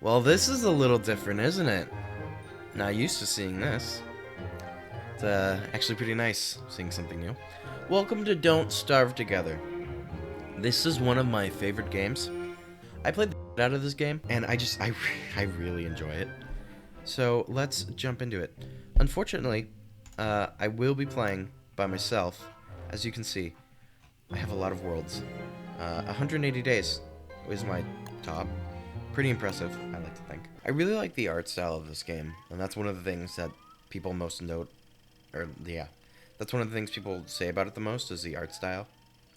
Well, this is a little different, isn't it? Not used to seeing this. It's actually pretty nice seeing something new. Welcome to Don't Starve Together. This is one of my favorite games. I played the out of this game, and I really enjoy it. So let's jump into it. Unfortunately, I will be playing by myself. As you can see, I have a lot of worlds. 180 days is my top. Pretty impressive, I like to think. I really like the art style of this game, and that's one of the things that people most note, or yeah, that's one of the things people say about it the most is the art style,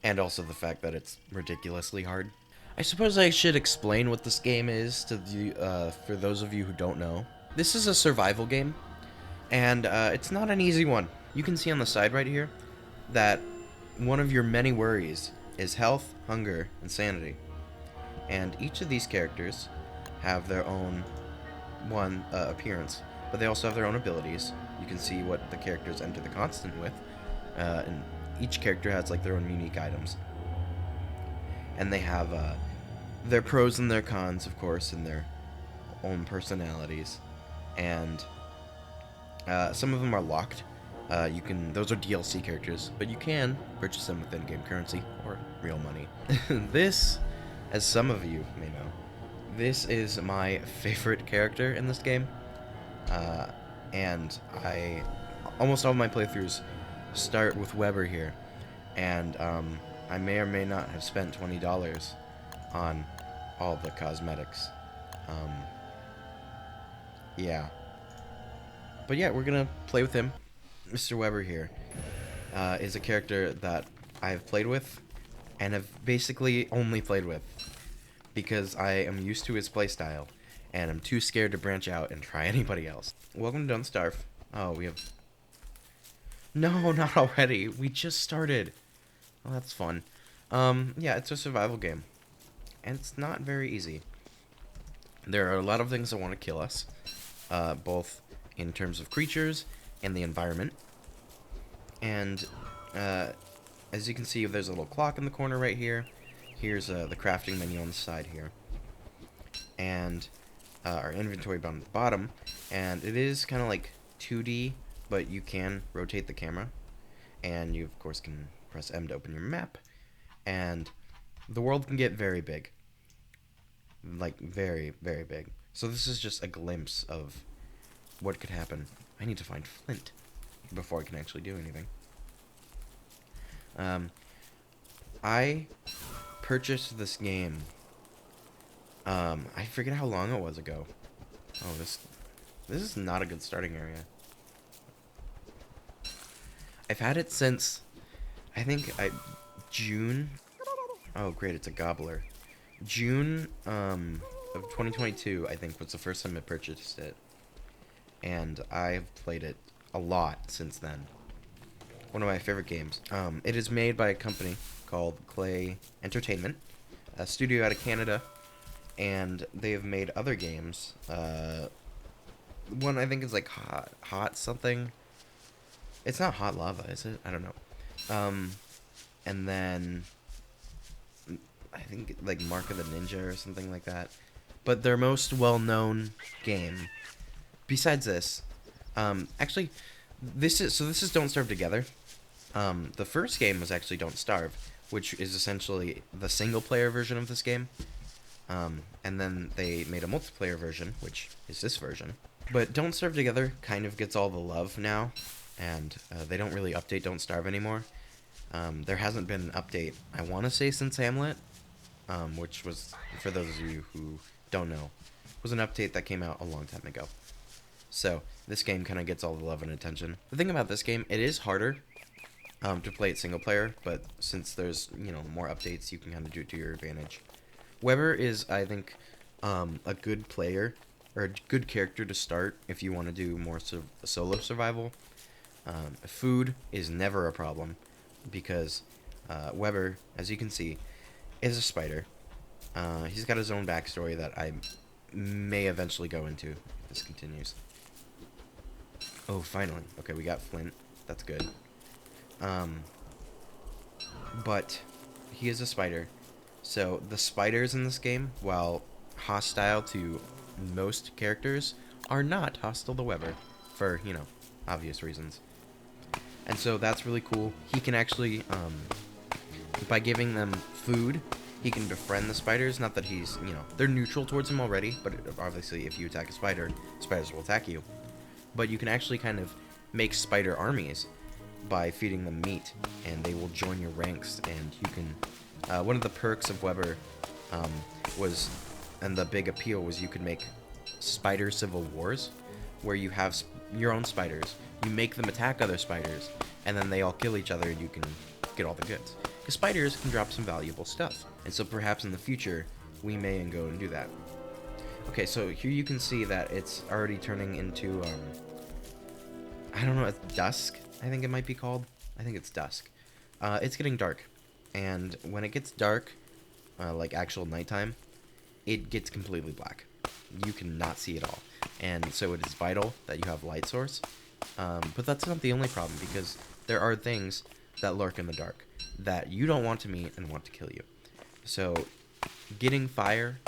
and also the fact that it's ridiculously hard. I suppose I should explain what this game is to for those of you who don't know. This is a survival game, and it's not an easy one. You can see on the side right here that one of your many worries is health, hunger, and sanity. And each of these characters have their own appearance, but they also have their own abilities. You can see what the characters enter the constant with, and each character has like their own unique items, and they have their pros and their cons, of course, and their own personalities. And some of them are locked. Those are DLC characters, but you can purchase them with in-game currency or real money. This, as some of you may know, this is my favorite character in this game, and almost all of my playthroughs start with Weber here, and I may or may not have spent $20 on all the cosmetics. Um, yeah. But yeah, we're gonna play with him. Mr. Weber here is a character that I've played with and have basically only played with because I am used to his playstyle and I'm too scared to branch out and try anybody else. Welcome to Don't Starve. Oh, we have... No, not already. We just started. Oh, that's fun. Yeah, it's a survival game. And it's not very easy. There are a lot of things that want to kill us, both in terms of creatures and the environment. And as you can see, there's a little clock in the corner right here. Here's the crafting menu on the side here. And our inventory on the bottom. And it is kind of like 2D, but you can rotate the camera. And you, of course, can press M to open your map. And the world can get very big. Like, very, very big. So this is just a glimpse of what could happen. I need to find flint before I can actually do anything. I purchased this game. I forget how long it was ago. Oh, this is not a good starting area. I've had it since I think June. Oh, great! It's a gobbler. June of 2022, I think, was the first time I purchased it, and I've played it a lot since then. One of my favorite games. It is made by a company called Klei Entertainment, a studio out of Canada, and they have made other games. One I think is like hot something. It's not Hot Lava, is it? I don't know. And then I think like Mark of the Ninja or something like that. But their most well-known game, besides this, actually, this is Don't Starve Together. The first game was actually Don't Starve, which is essentially the single-player version of this game. And then they made a multiplayer version, which is this version. But Don't Starve Together kind of gets all the love now, and they don't really update Don't Starve anymore. There hasn't been an update, I want to say, since Hamlet, which was, for those of you who don't know, was an update that came out a long time ago. So this game kind of gets all the love and attention. The thing about this game, it is harder to play it single player, but since there's more updates, you can kind of do it to your advantage. Weber is, I think, a good player or a good character to start if you want to do more solo survival. Food is never a problem because Weber, as you can see, is a spider. He's got his own backstory that I may eventually go into if this continues. Oh, finally. Okay, we got flint. That's good. But he is a spider. So the spiders in this game, while hostile to most characters are not hostile to Weber for, obvious reasons. And so that's really cool. He can actually, by giving them food, he can befriend the spiders. Not that he's, they're neutral towards him already, but obviously if you attack a spider, spiders will attack you. But you can actually kind of make spider armies by feeding them meat, and they will join your ranks, and you can, one of the perks of Weber was, and the big appeal was, you could make spider civil wars, where you have your own spiders, you make them attack other spiders, and then they all kill each other, and you can get all the goods. Because spiders can drop some valuable stuff, and so perhaps in the future, we may go and do that. Okay, so here you can see that it's already turning into, I don't know, it's dusk, I think it might be called. I think it's dusk. It's getting dark, and when it gets dark, like actual nighttime, it gets completely black. You cannot see at all, and so it is vital that you have light source. But that's not the only problem, because there are things that lurk in the dark that you don't want to meet and want to kill you. So getting fire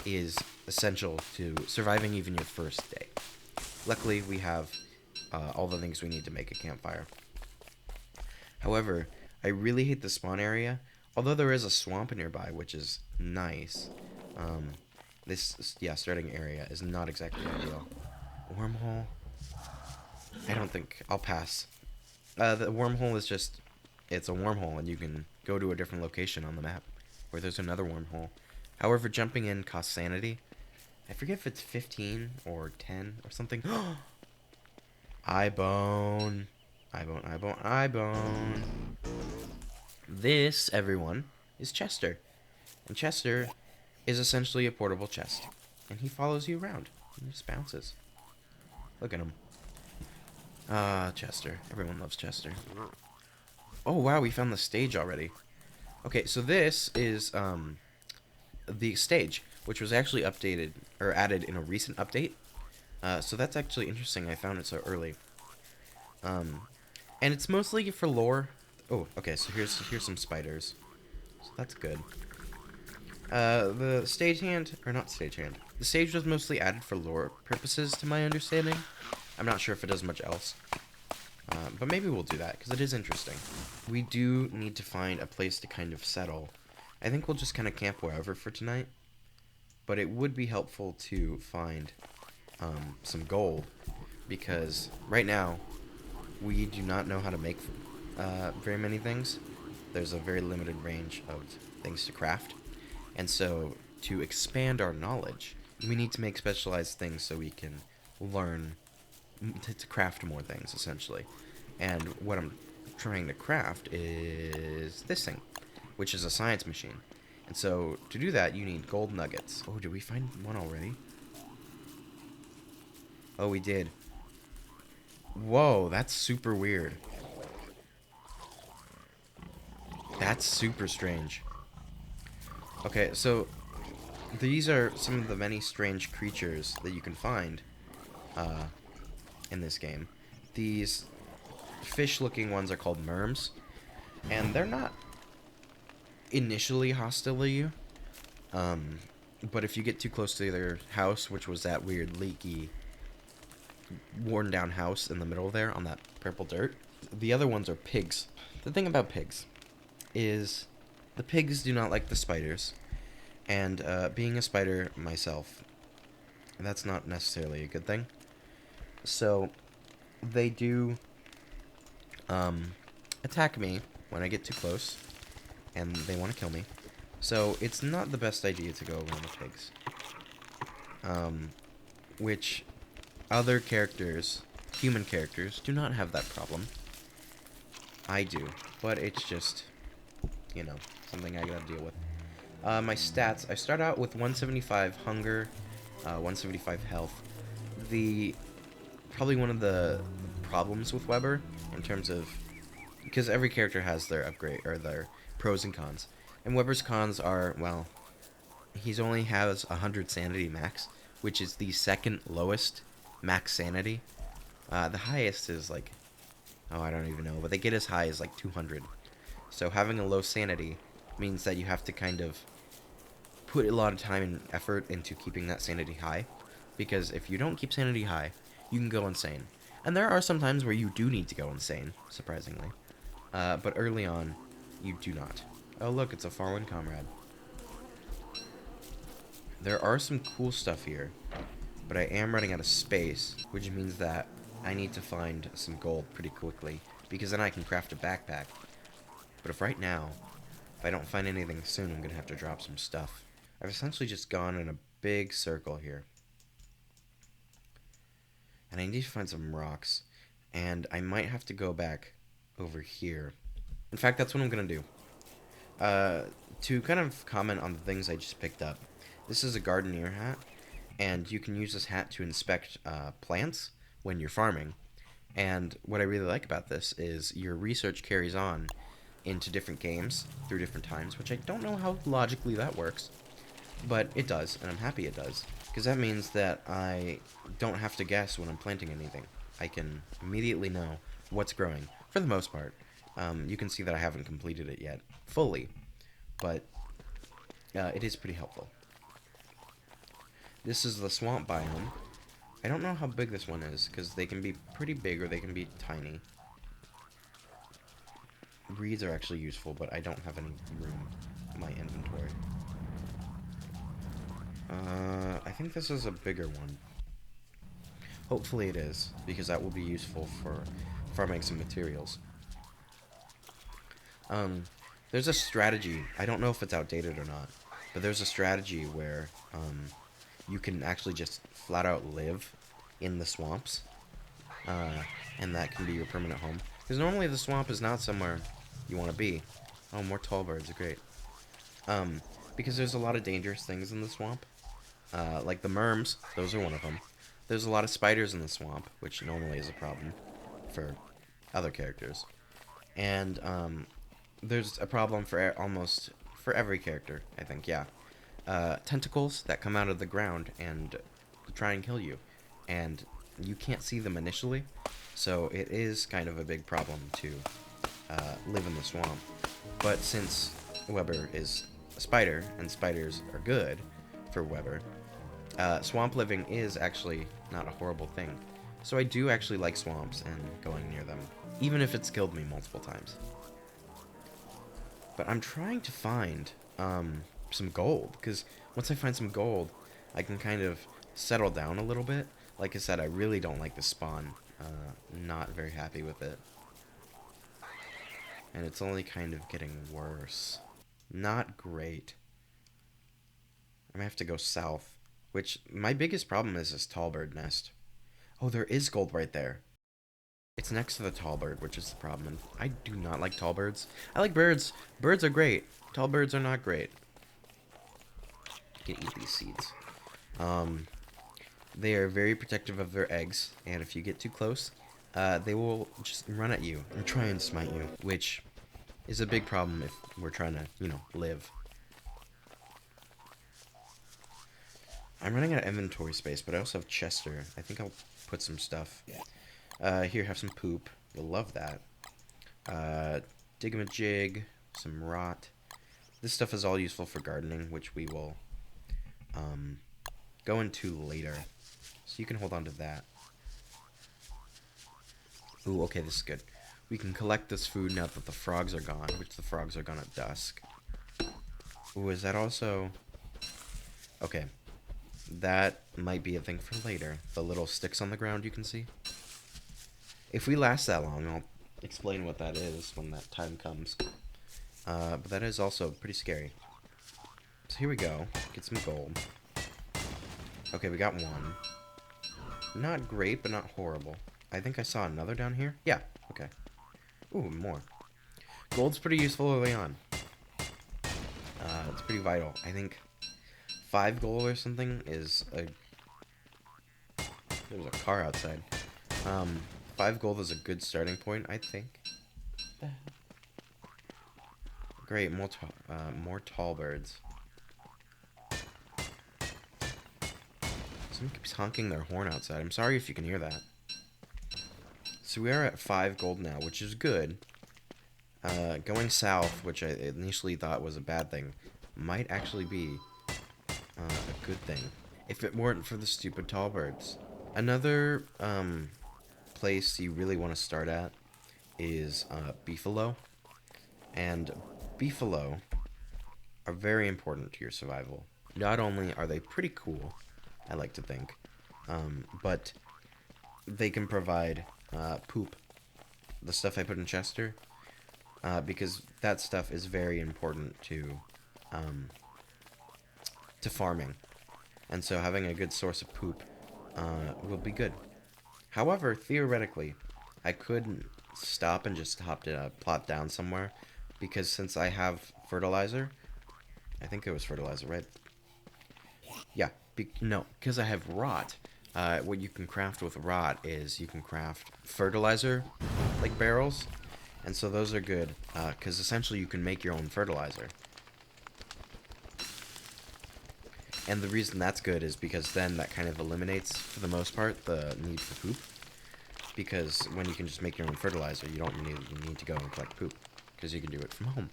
is essential to surviving even your first day. Luckily, we have all the things we need to make a campfire. However, I really hate the spawn area, although there is a swamp nearby, which is nice. This starting area is not exactly ideal. Wormhole? I don't think. I'll pass. The wormhole is just, it's a wormhole, and you can go to a different location on the map, where there's another wormhole. However, jumping in costs sanity. I forget if it's 15 or 10 or something. Eyebone. Eyebone, eyebone, eyebone. This, everyone, is Chester. And Chester is essentially a portable chest. And he follows you around. He just bounces. Look at him. Chester. Everyone loves Chester. Oh, wow, we found the stage already. Okay, so this is, the stage, which was actually updated, or added in a recent update. So that's actually interesting. I found it so early. And it's mostly for lore. Oh, okay, so here's some spiders. So that's good. The stagehand, or not stagehand, the stage was mostly added for lore purposes, to my understanding. I'm not sure if it does much else. But maybe we'll do that, because it is interesting. We do need to find a place to kind of settle. I think we'll just kind of camp wherever for tonight. But it would be helpful to find some gold, because right now we do not know how to make very many things. There's a very limited range of things to craft, and so to expand our knowledge, we need to make specialized things so we can learn to craft more things, essentially. And what I'm trying to craft is this thing, which is a science machine. And so to do that, you need gold nuggets. Oh, did we find one already? Oh, we did. Whoa, that's super weird. That's super strange. Okay, so these are some of the many strange creatures that you can find in this game. These fish-looking ones are called merms, and they're not initially hostile to you. But if you get too close to their house, which was that weird leaky, worn-down house in the middle there on that purple dirt, the other ones are pigs. The thing about pigs is the pigs do not like the spiders, and being a spider myself, that's not necessarily a good thing. So they do attack me when I get too close, and they want to kill me. So it's not the best idea to go around the pigs. Which other characters, human characters, do not have that problem. I do, but it's just, something I gotta deal with. My stats, I start out with 175 hunger, 175 health. Probably one of the problems with Weber, in terms of, because every character has their upgrade, or their pros and cons. And Weber's cons are, well, he only has 100 sanity max, which is the second lowest max sanity. The highest is like, I don't even know, but they get as high as like 200. So having a low sanity means that you have to kind of put a lot of time and effort into keeping that sanity high. because if you don't keep sanity high, you can go insane. And there are some times where you do need to go insane, surprisingly. But early on, you do not. Oh look, it's a fallen comrade. There are some cool stuff here, but I am running out of space, which means that I need to find some gold pretty quickly, because then I can craft a backpack. But if right now, if I don't find anything soon, I'm gonna have to drop some stuff. I've essentially just gone in a big circle here. And I need to find some rocks, and I might have to go back over here. In fact, that's what I'm gonna do. To kind of comment on the things I just picked up. This is a gardener hat, and you can use this hat to inspect plants when you're farming. And what I really like about this is your research carries on into different games through different times, which I don't know how logically that works, but it does, and I'm happy it does, because that means that I don't have to guess when I'm planting anything. I can immediately know what's growing, for the most part. You can see that I haven't completed it yet, fully, but it is pretty helpful. This is the swamp biome. I don't know how big this one is, because they can be pretty big or they can be tiny. Reeds are actually useful, but I don't have any room in my inventory. I think this is a bigger one. Hopefully it is, because that will be useful for farming some materials. There's a strategy. I don't know if it's outdated or not, but there's a strategy where you can actually just flat out live in the swamps, and that can be your permanent home. Because normally the swamp is not somewhere you want to be. Oh, more tall birds, great. Because there's a lot of dangerous things in the swamp, like the merms. Those are one of them. There's a lot of spiders in the swamp, which normally is a problem for other characters. And there's a problem for almost for every character, I think, yeah. Tentacles that come out of the ground and try and kill you. And you can't see them initially, so it is kind of a big problem to live in the swamp. But since Weber is a spider, and spiders are good for Weber, swamp living is actually not a horrible thing. So I do actually like swamps and going near them, even if it's killed me multiple times. But I'm trying to find some gold, because once I find some gold, I can kind of settle down a little bit. Like I said, I really don't like the spawn. Not very happy with it. And it's only kind of getting worse. Not great. I'm gonna have to go south, which my biggest problem is this tall bird nest. Oh, there is gold right there. It's next to the tall bird, which is the problem. And I do not like tall birds. I like birds. Birds are great. Tall birds are not great. You can eat these seeds. They are very protective of their eggs, and if you get too close, they will just run at you and try and smite you, which is a big problem if we're trying to, live. I'm running out of inventory space, but I also have Chester. I think I'll put some stuff. Here, have some poop. You'll love that. Digamajig, some rot. This stuff is all useful for gardening, which we will go into later. So you can hold on to that. Ooh, okay, this is good. We can collect this food now that the frogs are gone, which the frogs are gone at dusk. Ooh, is that also... Okay. That might be a thing for later. The little sticks on the ground you can see. If we last that long, I'll explain what that is when that time comes. But that is also pretty scary. So here we go. Get some gold. Okay, we got one. Not great, but not horrible. I think I saw another down here. Yeah, okay. Ooh, more. Gold's pretty useful early on. It's pretty vital. I think 5 gold or something is a... There's a car outside. 5 gold is a good starting point, I think. Great, more tall birds. Someone keeps honking their horn outside. I'm sorry if you can hear that. So we are at 5 gold now, which is good. Going south, which I initially thought was a bad thing, might actually be a good thing. if it weren't for the stupid tall birds. Another place you really want to start at is beefalo, and beefalo are very important to your survival. Not only are they pretty cool, I like to think, but they can provide poop, the stuff I put in Chester, because that stuff is very important to farming, and so having a good source of poop will be good. However, theoretically, I could stop and just plot down somewhere, because since I have fertilizer, I think it was fertilizer, right? Yeah, no, because I have rot. What you can craft with rot is you can craft fertilizer, like barrels, and so those are good, because essentially you can make your own fertilizer. And the reason that's good is because then that kind of eliminates, for the most part, the need for poop. Because when you can just make your own fertilizer, you don't need to go and collect poop, because you can do it from home.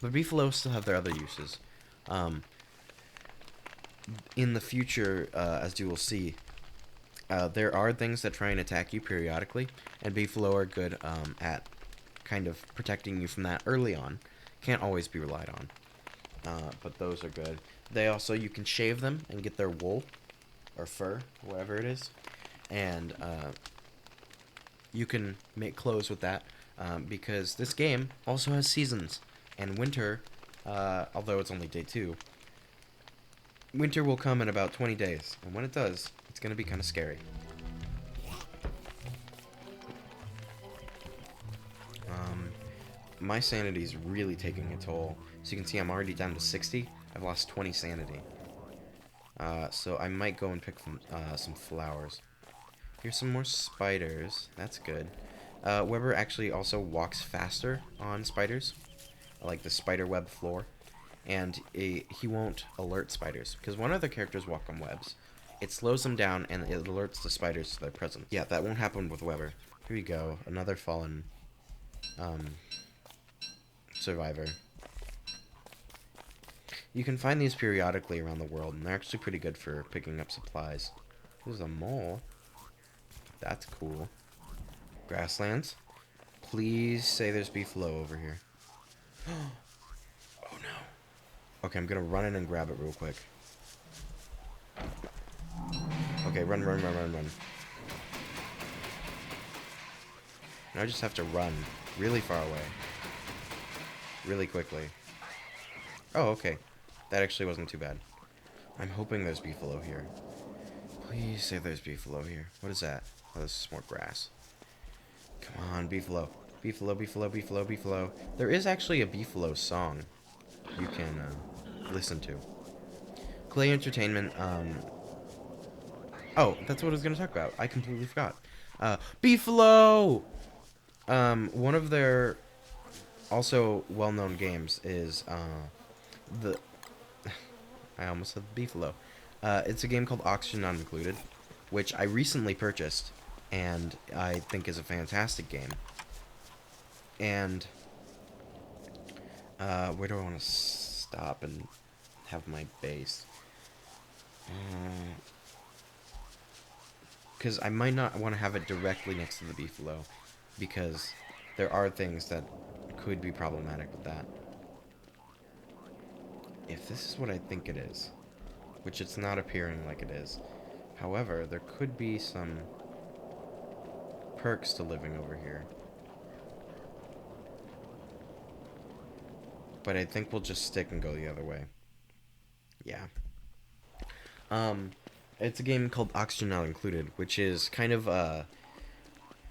But beefalo still have their other uses. In the future, as you will see, there are things that try and attack you periodically, and beefalo are good at kind of protecting you from that early on. Can't always be relied on, but those are good. They also, you can shave them and get their wool or fur, whatever it is, and you can make clothes with that, because this game also has seasons, and winter, although it's only day 2, winter will come in about 20 days, and when it does, it's going to be kind of scary. My sanity is really taking a toll. So you can see I'm already down to 60. I've lost 20 sanity. So I might go and pick some flowers. Here's some more spiders. That's good. Weber actually also walks faster on spiders, like the spider web floor. And he won't alert spiders, because when other characters walk on webs, it slows them down and it alerts the spiders to their presence. Yeah, that won't happen with Weber. Here we go, another fallen survivor. You can find these periodically around the world, and they're actually pretty good for picking up supplies. There's a mole. That's cool. Grasslands. Please say there's beefalo over here. Oh no. Okay, I'm gonna run in and grab it real quick. Okay, run. Now I just have to run really far away. Really quickly. Oh, okay. That actually wasn't too bad. I'm hoping there's beefalo here. Please say there's beefalo here. What is that? Oh, this is more grass. Come on, beefalo. Beefalo. There is actually a beefalo song you can listen to. Clay Entertainment, oh, that's what I was going to talk about. I completely forgot. Beefalo! One of their also well-known games is, the... I almost said beefalo. It's a game called Oxygen Not Included, which I recently purchased, and I think is a fantastic game. And, where do I want to stop and have my base? Because I might not want to have it directly next to the beefalo, because there are things that could be problematic with that. If this is what I think it is, which it's not appearing like it is, however, there could be some perks to living over here. But I think we'll just stick and go the other way. Yeah. It's a game called Oxygen Not Included, which is kind of,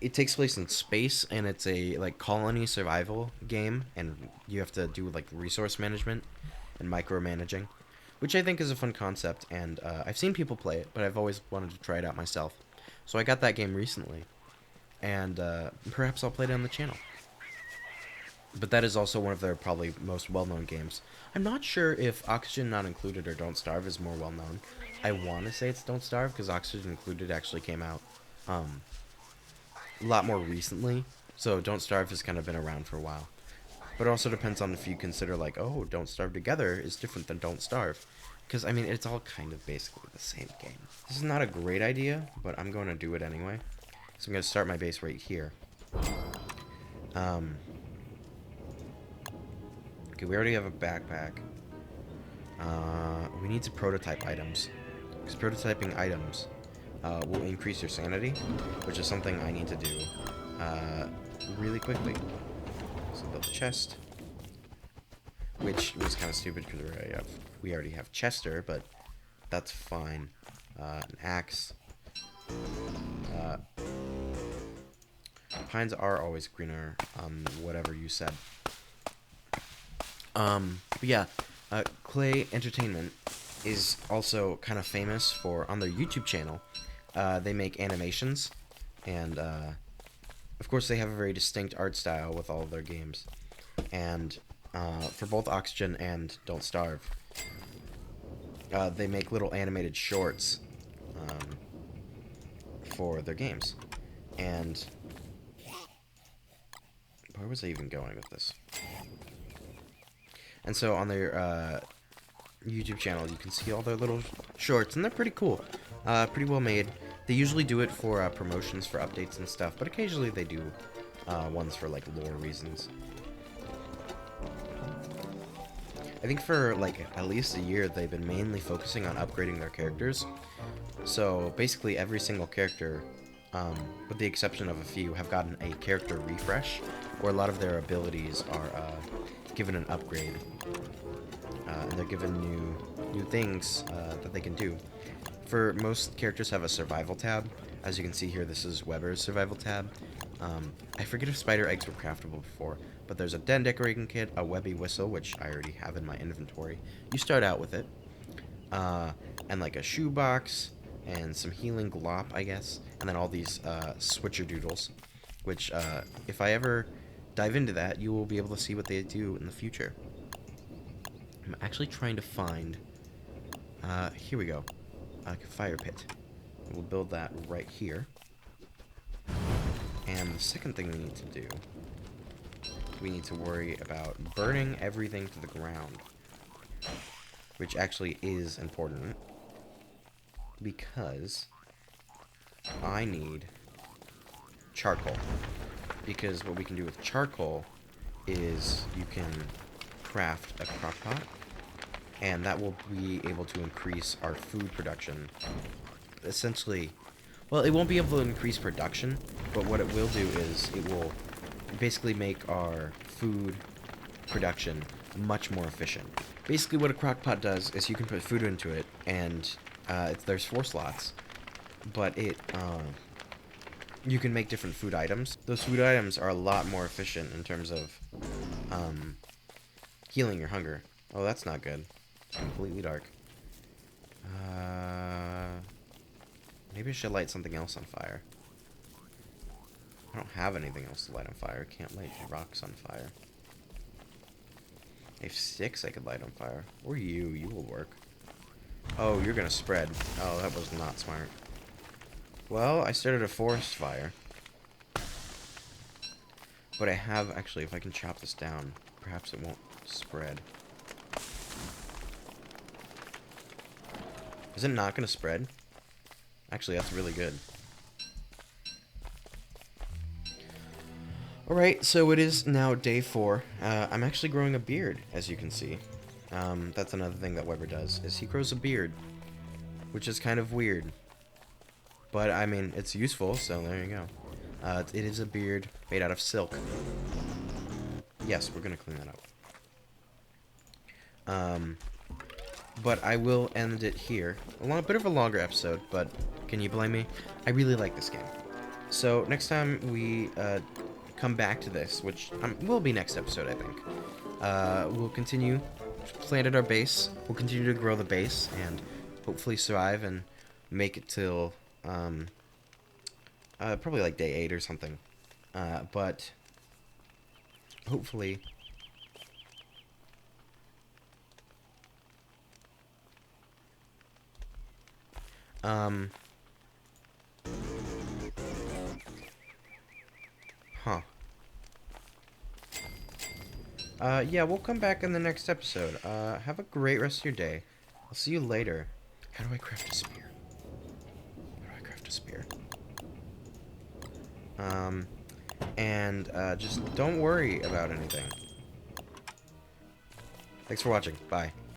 it takes place in space, and it's a, like, colony survival game, and you have to do, like, resource management and micromanaging, which I think is a fun concept, and, I've seen people play it, but I've always wanted to try it out myself. So I got that game recently, and, perhaps I'll play it on the channel. But that is also one of their probably most well-known games. I'm not sure if Oxygen Not Included or Don't Starve is more well-known. I want to say it's Don't Starve, because Oxygen Included actually came out a lot more recently. So Don't Starve has kind of been around for a while. But it also depends on if you consider, like, oh, Don't Starve Together is different than Don't Starve. Because, I mean, it's all kind of basically the same game. This is not a great idea, but I'm going to do it anyway. So I'm going to start my base right here. Okay, we already have a backpack. We need to prototype items. Because prototyping items will increase your sanity, which is something I need to do really quickly. So build a chest. Which was kind of stupid because we already have Chester, but that's fine. An axe. Pines are always greener, whatever you said. But yeah, Clay Entertainment is also kind of famous for, on their YouTube channel, they make animations, and of course they have a very distinct art style with all of their games. And for both Oxygen and Don't Starve, they make little animated shorts for their games. And where was I even going with this? And so on their YouTube channel, you can see all their little shorts, and they're pretty cool, pretty well made. They usually do it for promotions for updates and stuff, but occasionally they do ones for like lore reasons. I think for like at least a year they've been mainly focusing on upgrading their characters. So basically every single character, with the exception of a few, have gotten a character refresh, where a lot of their abilities are given an upgrade, and they're given new things that they can do. For most characters have a survival tab. As you can see here, this is Weber's survival tab. I forget if spider eggs were craftable before, but there's a den decorating kit, a webby whistle, which I already have in my inventory. You start out with it, and like a shoebox, and some healing glop, I guess, and then all these switcher doodles, which if I ever dive into that, you will be able to see what they do in the future. I'm actually trying to find, here we go, a fire pit. We'll build that right here. And the second thing we need to do, we need to worry about burning everything to the ground, which actually is important, because I need charcoal. Because what we can do with charcoal is you can craft a crock pot, and that will be able to increase our food production. Essentially, well, it won't be able to increase production, but what it will do is it will basically make our food production much more efficient. Basically what a crock pot does is you can put food into it, and there's 4 slots, but you can make different food items. Those food items are a lot more efficient in terms of healing your hunger. Oh, that's not good. It's completely dark. Maybe I should light something else on fire. I don't have anything else to light on fire. I can't light rocks on fire. I have sticks I could light on fire. Or you will work. Oh, you're gonna spread. Oh, that was not smart. Well, I started a forest fire. But I have, actually, if I can chop this down, perhaps it won't spread. Is it not gonna spread? Actually, that's really good. Alright, so it is now day 4. I'm actually growing a beard, as you can see. That's another thing that Weber does, is he grows a beard. Which is kind of weird. But, I mean, it's useful, so there you go. It is a beard made out of silk. Yes, we're gonna clean that up. But I will end it here. A bit of a longer episode, but can you blame me? I really like this game. So, next time we come back to this, which will be next episode, I think, we'll continue planted our base. We'll continue to grow the base and hopefully survive and make it till probably like day 8 or something. But hopefully yeah, we'll come back in the next episode. Have a great rest of your day. I'll see you later. How do I craft a spear? How do I craft a spear? And just don't worry about anything. Thanks for watching. Bye.